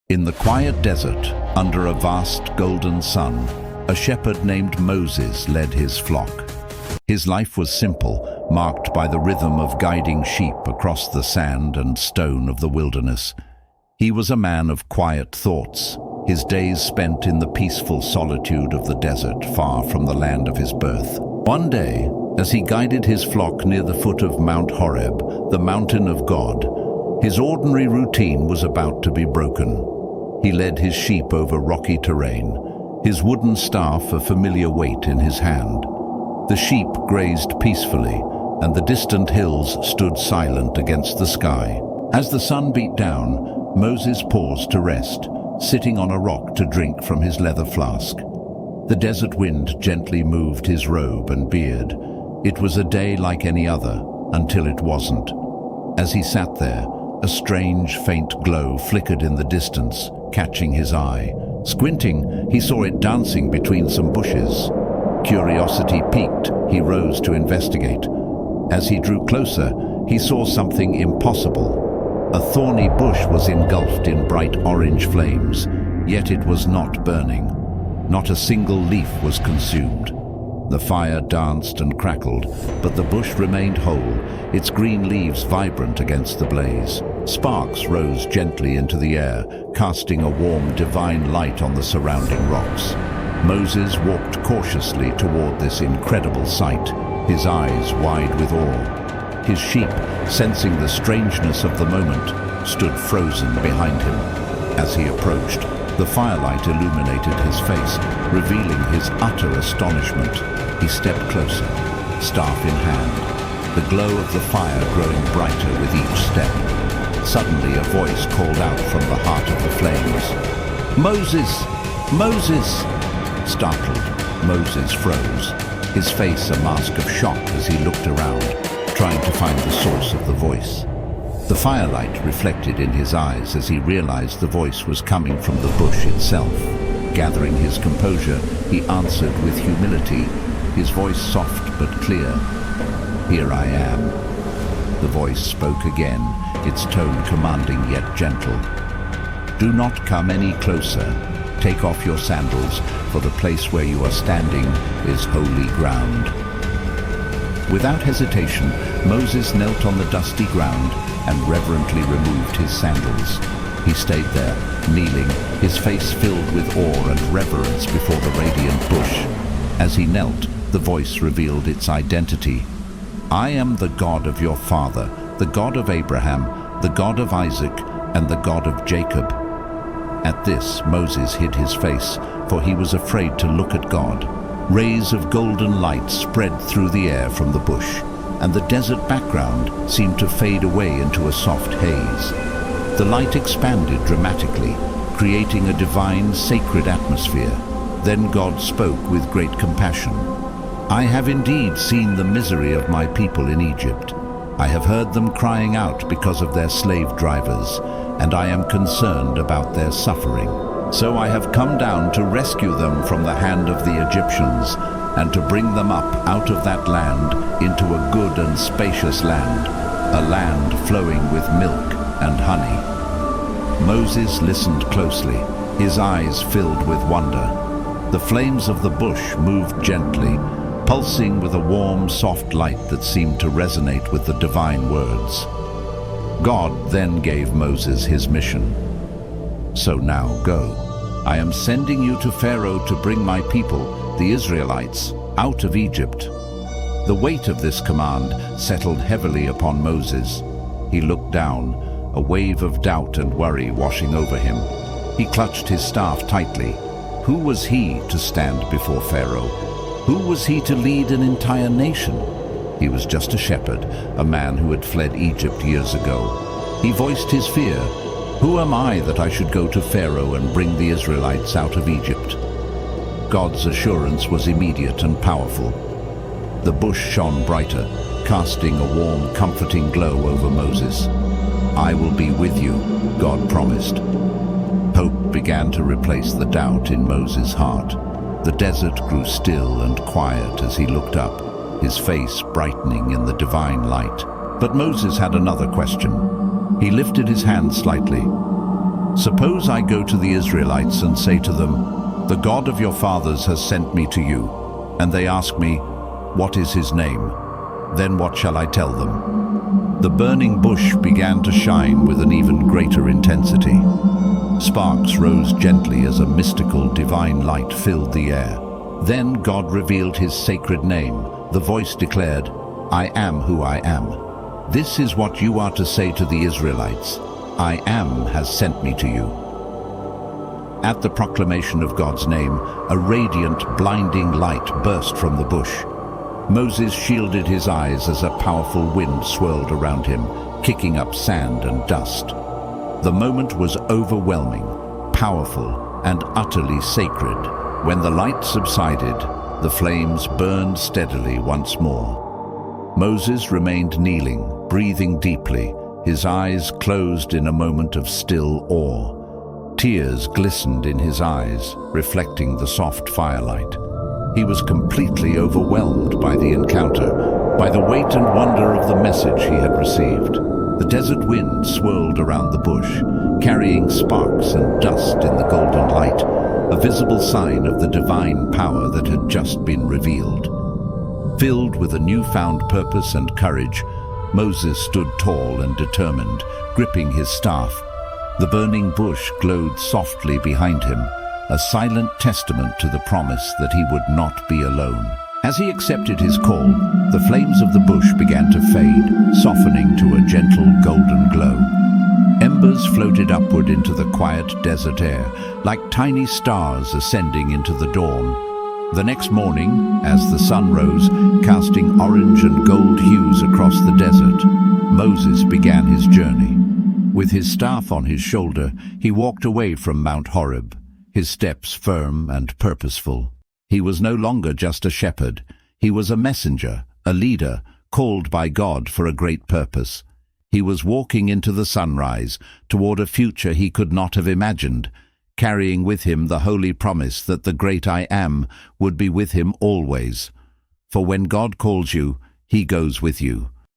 In the quiet desert, under a vast golden sun, a shepherd named Moses led his flock. His life was simple, marked by the rhythm of guiding sheep across the sand and stone of the wilderness. He was a man of quiet thoughts, his days spent in the peaceful solitude of the desert far from the land of his birth. One day, as he guided his flock near the foot of Mount Horeb, the mountain of God, his ordinary routine was about to be broken. He led his sheep over rocky terrain, his wooden staff a familiar weight in his hand. The sheep grazed peacefully, and the distant hills stood silent against the sky. As the sun beat down, Moses paused to rest, sitting on a rock to drink from his leather flask. The desert wind gently moved his robe and beard. It was a day like any other, until it wasn't. As he sat there, a strange, faint glow flickered in the distance, catching his eye. Squinting, he saw it dancing between some bushes. Curiosity piqued, he rose to investigate. As he drew closer, he saw something impossible. A thorny bush was engulfed in bright orange flames, yet it was not burning. Not a single leaf was consumed. The fire danced and crackled, but the bush remained whole, its green leaves vibrant against the blaze. Sparks rose gently into the air, casting a warm, divine light on the surrounding rocks. Moses walked cautiously toward this incredible sight, his eyes wide with awe. His sheep, sensing the strangeness of the moment, stood frozen behind him. As he approached, the firelight illuminated his face, revealing his utter astonishment. He stepped closer, staff in hand, the glow of the fire growing brighter with each step. Suddenly a voice called out from the heart of the flames. "Moses! Moses!" Startled, Moses froze, his face a mask of shock as he looked around, trying to find the source of the voice. The firelight reflected in his eyes as he realized the voice was coming from the bush itself. Gathering his composure, he answered with humility, his voice soft but clear. "Here I am." The voice spoke again, its tone commanding yet gentle. "Do not come any closer. Take off your sandals, for the place where you are standing is holy ground." Without hesitation, Moses knelt on the dusty ground and reverently removed his sandals. He stayed there, kneeling, his face filled with awe and reverence before the radiant bush. As he knelt, the voice revealed its identity. "I am the God of your father, the God of Abraham, the God of Isaac, and the God of Jacob." At this, Moses hid his face, for he was afraid to look at God. Rays of golden light spread through the air from the bush, and the desert background seemed to fade away into a soft haze. The light expanded dramatically, creating a divine, sacred atmosphere. Then God spoke with great compassion. "I have indeed seen the misery of my people in Egypt. I have heard them crying out because of their slave drivers, and I am concerned about their suffering. So I have come down to rescue them from the hand of the Egyptians, and to bring them up out of that land into a good and spacious land, a land flowing with milk and honey." Moses listened closely, his eyes filled with wonder. The flames of the bush moved gently, pulsing with a warm, soft light that seemed to resonate with the divine words. God then gave Moses his mission. "So now go. I am sending you to Pharaoh to bring my people, the Israelites, out of Egypt." The weight of this command settled heavily upon Moses. He looked down, a wave of doubt and worry washing over him. He clutched his staff tightly. Who was he to stand before Pharaoh? Who was he to lead an entire nation? He was just a shepherd, a man who had fled Egypt years ago. He voiced his fear. "Who am I that I should go to Pharaoh and bring the Israelites out of Egypt?" God's assurance was immediate and powerful. The bush shone brighter, casting a warm, comforting glow over Moses. "I will be with you," God promised. Hope began to replace the doubt in Moses' heart. The desert grew still and quiet as he looked up, his face brightening in the divine light. But Moses had another question. He lifted his hand slightly. Suppose I go to the Israelites and say to them, "The God of your fathers has sent me to you," and they ask me, "What is his name?" Then what shall I tell them? The burning bush began to shine with an even greater intensity. Sparks rose gently as a mystical, divine light filled the air. Then God revealed his sacred name. The voice declared, "I am who I am. This is what you are to say to the Israelites. I am has sent me to you." At the proclamation of God's name, a radiant, blinding light burst from the bush. Moses shielded his eyes as a powerful wind swirled around him, kicking up sand and dust. The moment was overwhelming, powerful, and utterly sacred. When the light subsided, the flames burned steadily once more. Moses remained kneeling, breathing deeply, his eyes closed in a moment of still awe. Tears glistened in his eyes, reflecting the soft firelight. He was completely overwhelmed by the encounter, by the weight and wonder of the message he had received. The desert wind swirled around the bush, carrying sparks and dust in the golden light, a visible sign of the divine power that had just been revealed. Filled with a newfound purpose and courage, Moses stood tall and determined, gripping his staff. The burning bush glowed softly behind him, a silent testament to the promise that he would not be alone. As he accepted his call, the flames of the bush began to fade, softening to a gentle golden glow. Embers floated upward into the quiet desert air, like tiny stars ascending into the dawn. The next morning, as the sun rose, casting orange and gold hues across the desert, Moses began his journey. With his staff on his shoulder, he walked away from Mount Horeb, his steps firm and purposeful. He was no longer just a shepherd. He was a messenger, a leader, called by God for a great purpose. He was walking into the sunrise, toward a future he could not have imagined, carrying with him the holy promise that the great I Am would be with him always. For when God calls you, he goes with you.